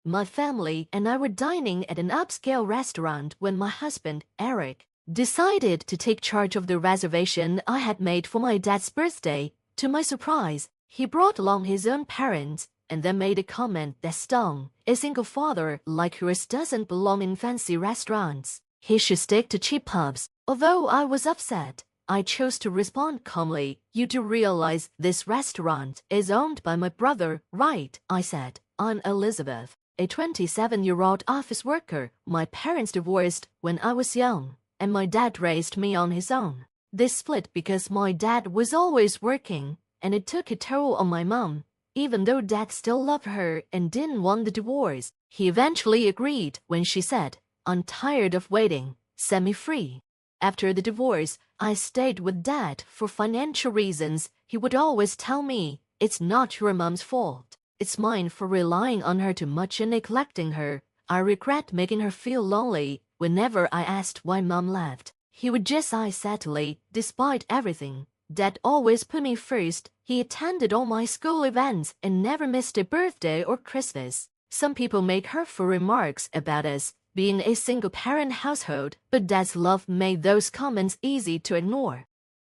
My family and I were dining at an upscale restaurant when my husband, Eric, decided to take charge of the reservation I had made for my dad's birthday. To my surprise, he brought along his own parents and then made a comment that stung. A single father like yours doesn't belong in fancy restaurants. He should stick to cheap pubs. Although I was upset, I chose to respond calmly. You do realize this restaurant is owned by my brother, right? I said. I'm Elizabeth, a 27-year-old office worker. My parents divorced when I was young, and my dad raised me on his own. They split because my dad was always working, and it took a toll on my mom. Even though Dad still loved her and didn't want the divorce, he eventually agreed when she said, "I'm tired of waiting, set me free." After the divorce, I stayed with Dad for financial reasons. He would always tell me, "It's not your mom's fault. It's mine for relying on her too much and neglecting her. I regret making her feel lonely." Whenever I asked why Mom left, he would just sigh sadly. Despite everything, Dad always put me first. He attended all my school events and never missed a birthday or Christmas. Some people make hurtful remarks about us being a single-parent household, but Dad's love made those comments easy to ignore.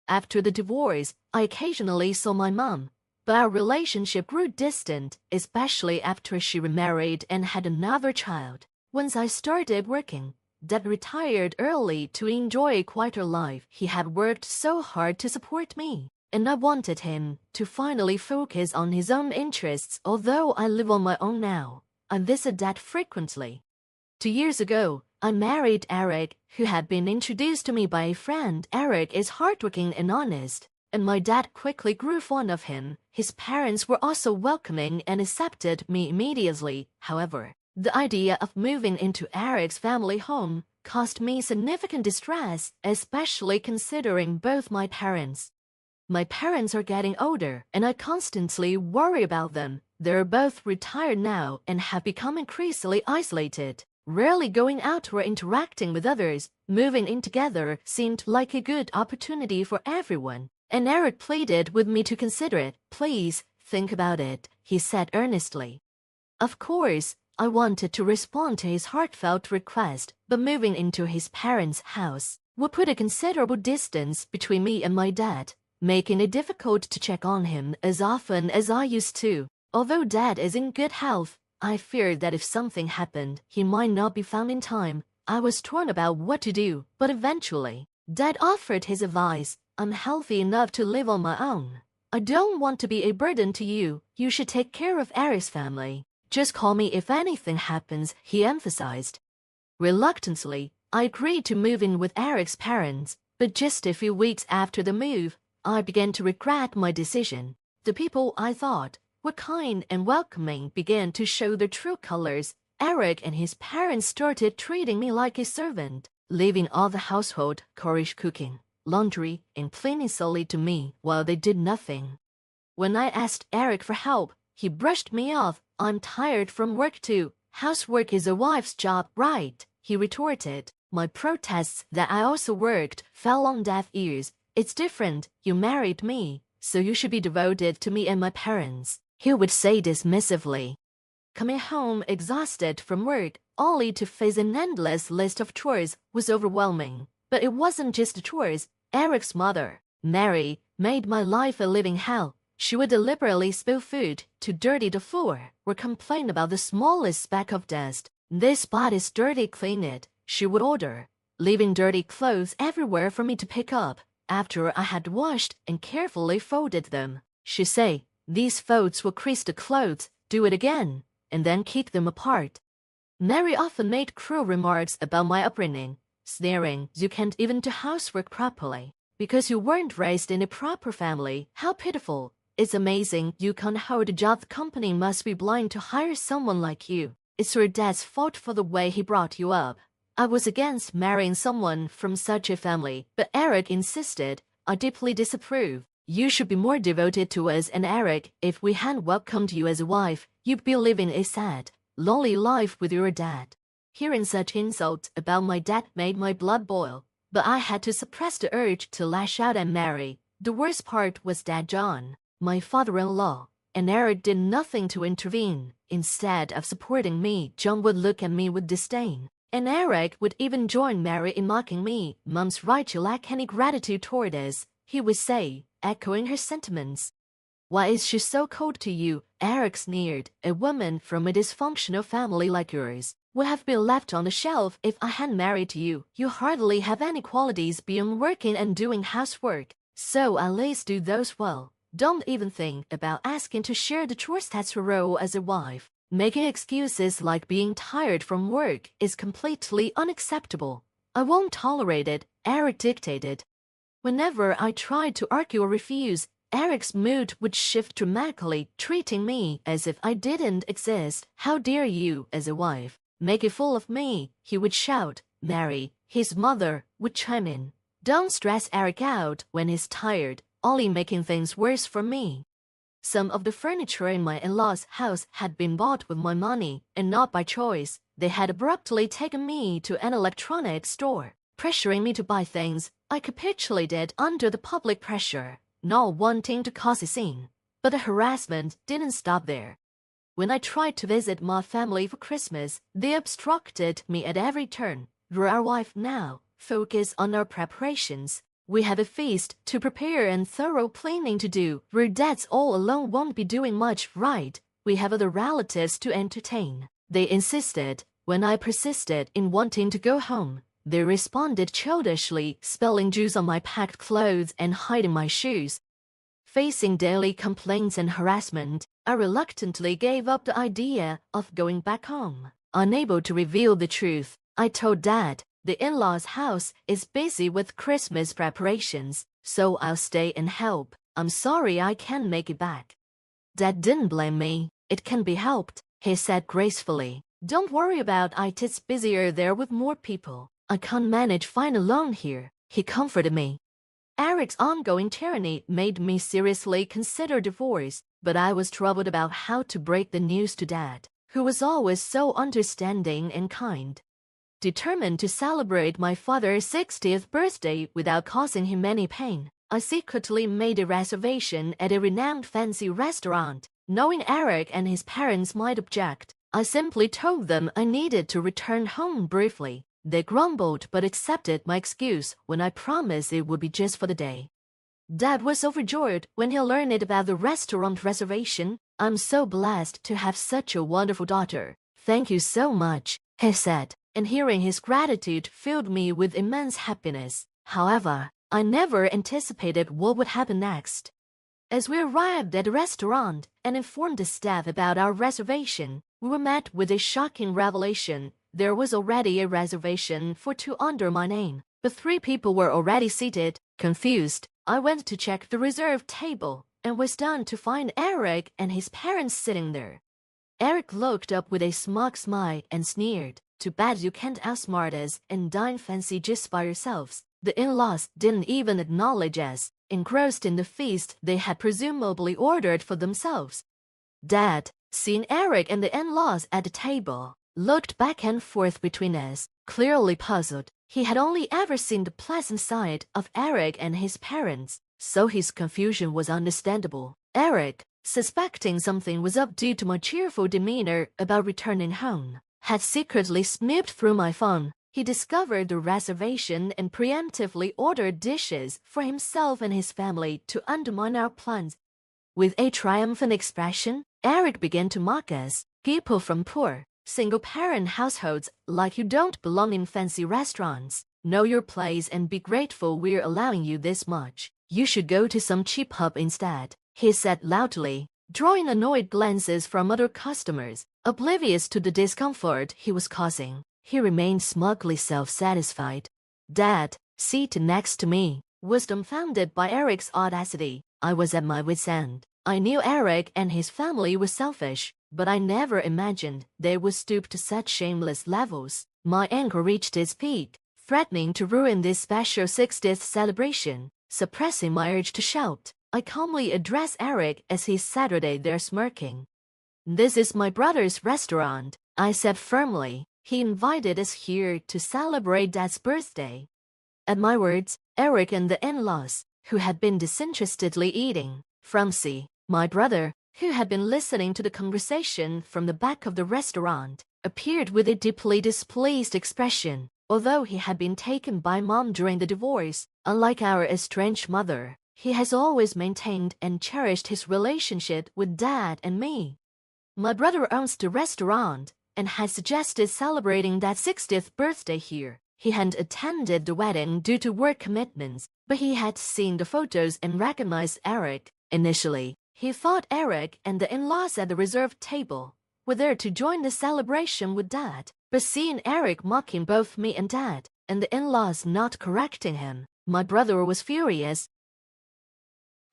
After the divorce, I occasionally saw my mom, but our relationship grew distant, especially after she remarried and had another child. Once I started working, Dad retired early to enjoy a quieter life. He had worked so hard to support me, and I wanted him to finally focus on his own interests. Although I live on my own now, I visit Dad frequently. 2 years ago, I married Eric, who had been introduced to me by a friend. Eric is hardworking and honest, and my dad quickly grew fond of him. His parents were also welcoming and accepted me immediately. However, the idea of moving into Eric's family home caused me significant distress, especially considering both my parents. My parents are getting older, and I constantly worry about them. They're both retired now and have become increasingly isolated, rarely going out or interacting with others. Moving in together seemed like a good opportunity for everyone, and Eric pleaded with me to consider it. "Please, think about it," he said earnestly. Of course, I wanted to respond to his heartfelt request, but moving into his parents' house would put a considerable distance between me and my dad, making it difficult to check on him as often as I used to. Although Dad is in good health, I feared that if something happened, he might not be found in time. I was torn about what to do, but eventually, Dad offered his advice. "I'm healthy enough to live on my own. I don't want to be a burden to you. You should take care of Eric's family. Just call me if anything happens," he emphasized. Reluctantly, I agreed to move in with Eric's parents, but just a few weeks after the move, I began to regret my decision. The people I thought were kind and welcoming began to show their true colors. Eric and his parents started treating me like a servant, leaving all the household chores, cooking, laundry, and cleaning solely to me while they did nothing. When I asked Eric for help, he brushed me off. "I'm tired from work too. Housework is a wife's job, right?" he retorted. My protests that I also worked fell on deaf ears. "It's different. You married me, so you should be devoted to me and my parents," he would say dismissively. Coming home exhausted from work, only to face an endless list of chores, was overwhelming. But it wasn't just the chores. Eric's mother, Mary, made my life a living hell. She would deliberately spill food to dirty the floor or complain about the smallest speck of dust. "This spot is dirty, clean it," she would order, leaving dirty clothes everywhere for me to pick up. After I had washed and carefully folded them, she'd say, "These folds will crease the clothes, do it again," and then kick them apart. Mary often made cruel remarks about my upbringing, sneering, "You can't even do housework properly because you weren't raised in a proper family. How pitiful. It's amazing you can't hold a job. The company must be blind to hire someone like you. It's your dad's fault for the way he brought you up." I was against marrying someone from such a family, but Eric insisted. I deeply disapprove. "You should be more devoted to us and Eric. If we hadn't welcomed you as a wife, you'd be living a sad, lonely life with your dad." Hearing such insults about my dad made my blood boil, but I had to suppress the urge to lash out at Mary. The worst part was Dad John, my father-in-law, and Eric did nothing to intervene. Instead of supporting me, John would look at me with disdain. And Eric would even join Mary in mocking me. "Mom's right, you lack any gratitude toward us," he would say, echoing her sentiments. "Why is she so cold to you?" Eric sneered. "A woman from a dysfunctional family like yours would have been left on the shelf if I hadn't married you. You hardly have any qualities beyond working and doing housework, so at least do those well. Don't even think about asking to share the chores. That's your role as a wife. Making excuses like being tired from work is completely unacceptable. I won't tolerate it," Eric dictated. Whenever I tried to argue or refuse, Eric's mood would shift dramatically, treating me as if I didn't exist. "How dare you, as a wife, make a fool of me," he would shout. Mary, his mother, would chime in. "Don't stress Eric out when he's tired, only making things worse for me." Some of the furniture in my in-laws' house had been bought with my money, and not by choice. They had abruptly taken me to an electronics store, pressuring me to buy things. I capitulated under the public pressure, not wanting to cause a scene. But the harassment didn't stop there. When I tried to visit my family for Christmas, they obstructed me at every turn. "You're our wife now. Focus on our preparations. We have a feast to prepare and thorough cleaning to do. Your dads all alone won't be doing much, right? We have other relatives to entertain." They insisted. When I persisted in wanting to go home, they responded childishly, spilling juice on my packed clothes and hiding my shoes. Facing daily complaints and harassment, I reluctantly gave up the idea of going back home. Unable to reveal the truth, I told Dad, "The in-laws' house is busy with Christmas preparations, so I'll stay and help. I'm sorry I can't make it back." Dad didn't blame me. "It can be helped," he said gracefully. "Don't worry about it. It's busier there with more people. I can't manage fine alone here," he comforted me. Eric's ongoing tyranny made me seriously consider divorce, but I was troubled about how to break the news to Dad, who was always so understanding and kind. Determined to celebrate my father's 60th birthday without causing him any pain, I secretly made a reservation at a renowned fancy restaurant. Knowing Eric and his parents might object, I simply told them I needed to return home briefly. They grumbled but accepted my excuse when I promised it would be just for the day. Dad was overjoyed when he learned about the restaurant reservation. "I'm so blessed to have such a wonderful daughter. Thank you so much," he said, and hearing his gratitude filled me with immense happiness. However, I never anticipated what would happen next. As we arrived at the restaurant and informed the staff about our reservation, we were met with a shocking revelation. There was already a reservation for 2 under my name, but 3 people were already seated. Confused, I went to check the reserved table and was stunned to find Eric and his parents sitting there. Eric looked up with a smug smile and sneered. "Too bad you can't outsmart us and dine fancy just by yourselves." The in-laws didn't even acknowledge us, engrossed in the feast they had presumably ordered for themselves. Dad, seeing Eric and the in-laws at the table, looked back and forth between us, clearly puzzled. He had only ever seen the pleasant side of Eric and his parents, so his confusion was understandable. Eric, suspecting something was up due to my cheerful demeanor about returning home, had secretly snooped through my phone. He discovered the reservation and preemptively ordered dishes for himself and his family to undermine our plans. With a triumphant expression, Eric began to mock us, "People from poor, single-parent households like you don't belong in fancy restaurants. Know your place and be grateful we're allowing you this much. You should go to some cheap pub instead," he said loudly, drawing annoyed glances from other customers. Oblivious to the discomfort he was causing, he remained smugly self-satisfied. Dad, seated next to me, was dumbfounded by Eric's audacity. I was at my wit's end. I knew Eric and his family were selfish, but I never imagined they would stoop to such shameless levels. My anger reached its peak, threatening to ruin this special 60th celebration. Suppressing my urge to shout, I calmly addressed Eric as he sat there smirking. "This is my brother's restaurant," I said firmly. "He invited us here to celebrate Dad's birthday." At my words, Eric and the in-laws, who had been disinterestedly eating, "From C, my brother," who had been listening to the conversation from the back of the restaurant, appeared with a deeply displeased expression. Although he had been taken by Mom during the divorce, unlike our estranged mother, he has always maintained and cherished his relationship with Dad and me. My brother owns the restaurant and had suggested celebrating Dad's 60th birthday here. He hadn't attended the wedding due to work commitments, but he had seen the photos and recognized Eric. Initially, he thought Eric and the in-laws at the reserved table were there to join the celebration with Dad. But seeing Eric mocking both me and Dad, and the in-laws not correcting him, my brother was furious.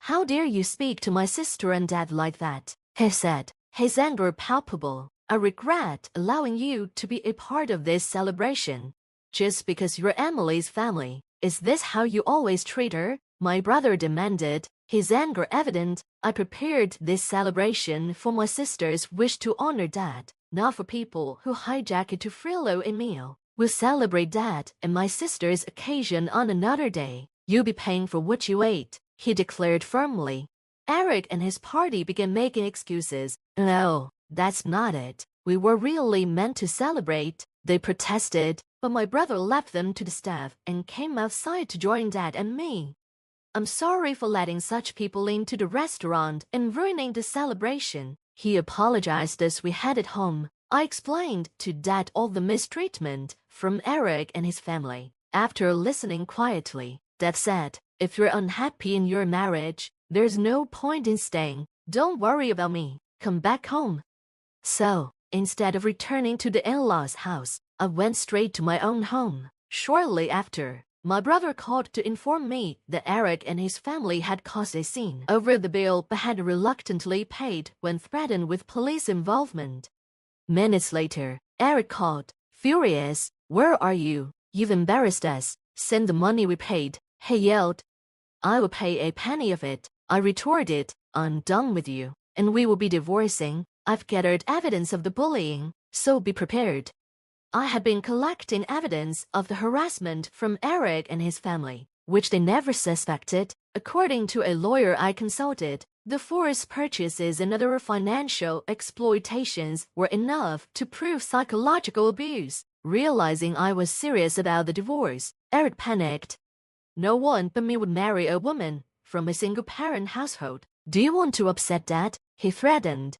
"How dare you speak to my sister and Dad like that?" he said, his anger palpable. "I regret allowing you to be a part of this celebration. Just because you're Emily's family, is this how you always treat her?" my brother demanded, his anger evident. "I prepared this celebration for my sister's wish to honor Dad, not for people who hijack it to frillo a meal. We'll celebrate Dad and my sister's occasion on another day. You'll be paying for what you ate," he declared firmly. Eric and his party began making excuses. "No, that's not it. We were really meant to celebrate," they protested, but my brother left them to the staff and came outside to join Dad and me. "I'm sorry for letting such people into the restaurant and ruining the celebration," he apologized as we headed home. I explained to Dad all the mistreatment from Eric and his family. After listening quietly, Dad said, "If you're unhappy in your marriage, there's no point in staying. Don't worry about me. Come back home." So, instead of returning to the in-laws' house, I went straight to my own home. Shortly after, my brother called to inform me that Eric and his family had caused a scene over the bill but had reluctantly paid when threatened with police involvement. Minutes later, Eric called, furious. "Where are you? You've embarrassed us. Send the money we paid," he yelled. "I will pay a penny of it," I retorted. "I'm done with you, and we will be divorcing. I've gathered evidence of the bullying, so be prepared." I had been collecting evidence of the harassment from Eric and his family, which they never suspected. According to a lawyer I consulted, the forced purchases and other financial exploitations were enough to prove psychological abuse. Realizing I was serious about the divorce, Eric panicked. "No one but me would marry a woman from a single-parent household. Do you want to upset Dad?" he threatened.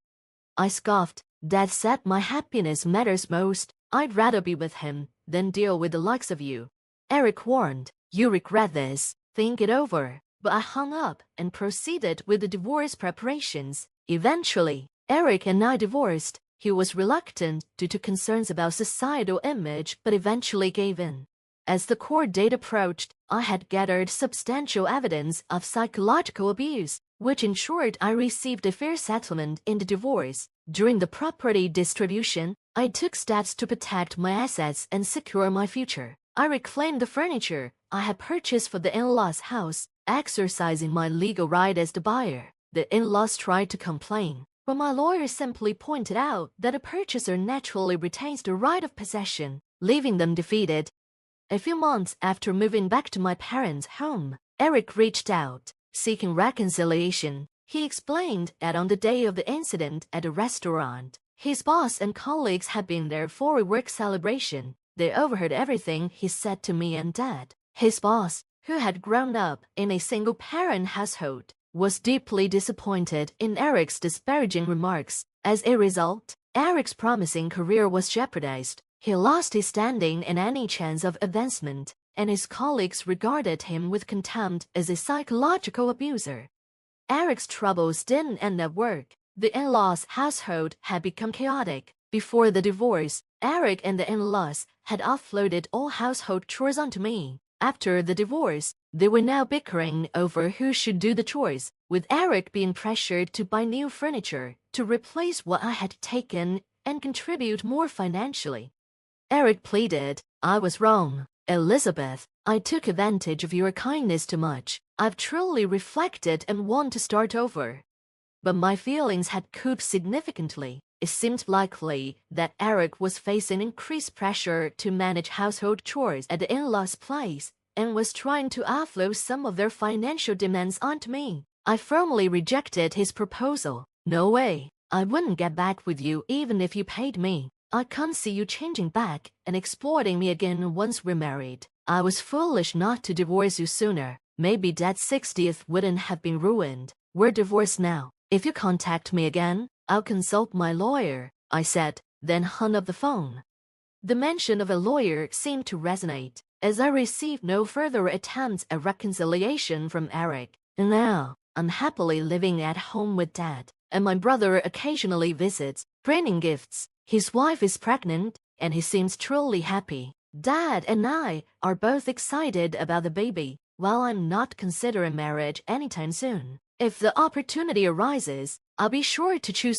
I scoffed. "Dad said my happiness matters most. I'd rather be with him than deal with the likes of you." Eric warned, "You regret this. Think it over." But I hung up and proceeded with the divorce preparations. Eventually, Eric and I divorced. He was reluctant due to concerns about societal image but eventually gave in. As the court date approached, I had gathered substantial evidence of psychological abuse, which ensured I received a fair settlement in the divorce. During the property distribution, I took steps to protect my assets and secure my future. I reclaimed the furniture I had purchased for the in-laws' house, exercising my legal right as the buyer. The in-laws tried to complain, but my lawyer simply pointed out that a purchaser naturally retains the right of possession, leaving them defeated. A few months after moving back to my parents' home, Eric reached out, seeking reconciliation. He explained that on the day of the incident at the restaurant, his boss and colleagues had been there for a work celebration. They overheard everything he said to me and Dad. His boss, who had grown up in a single-parent household, was deeply disappointed in Eric's disparaging remarks. As a result, Eric's promising career was jeopardized. He lost his standing and any chance of advancement, and his colleagues regarded him with contempt as a psychological abuser. Eric's troubles didn't end at work. The in-laws' household had become chaotic. Before the divorce, Eric and the in-laws had offloaded all household chores onto me. After the divorce, they were now bickering over who should do the chores, with Eric being pressured to buy new furniture to replace what I had taken and contribute more financially. Eric pleaded, "I was wrong. Elizabeth, I took advantage of your kindness too much. I've truly reflected and want to start over." But my feelings had cooled significantly. It seemed likely that Eric was facing increased pressure to manage household chores at the in-laws' place and was trying to offload some of their financial demands onto me. I firmly rejected his proposal. No way. I wouldn't get back with you even if you paid me. I can't see you changing back and exploiting me again once we're married. I was foolish not to divorce you sooner. Maybe Dad's 60th wouldn't have been ruined. We're divorced now. If you contact me again, I'll consult my lawyer, I said, then hung up the phone. The mention of a lawyer seemed to resonate, as I received no further attempts at reconciliation from Eric. And now, I'm happily living at home with Dad, and my brother occasionally visits, bringing gifts. His wife is pregnant, and he seems truly happy. Dad and I are both excited about the baby, while I'm not considering marriage anytime soon. If the opportunity arises, I'll be sure to choose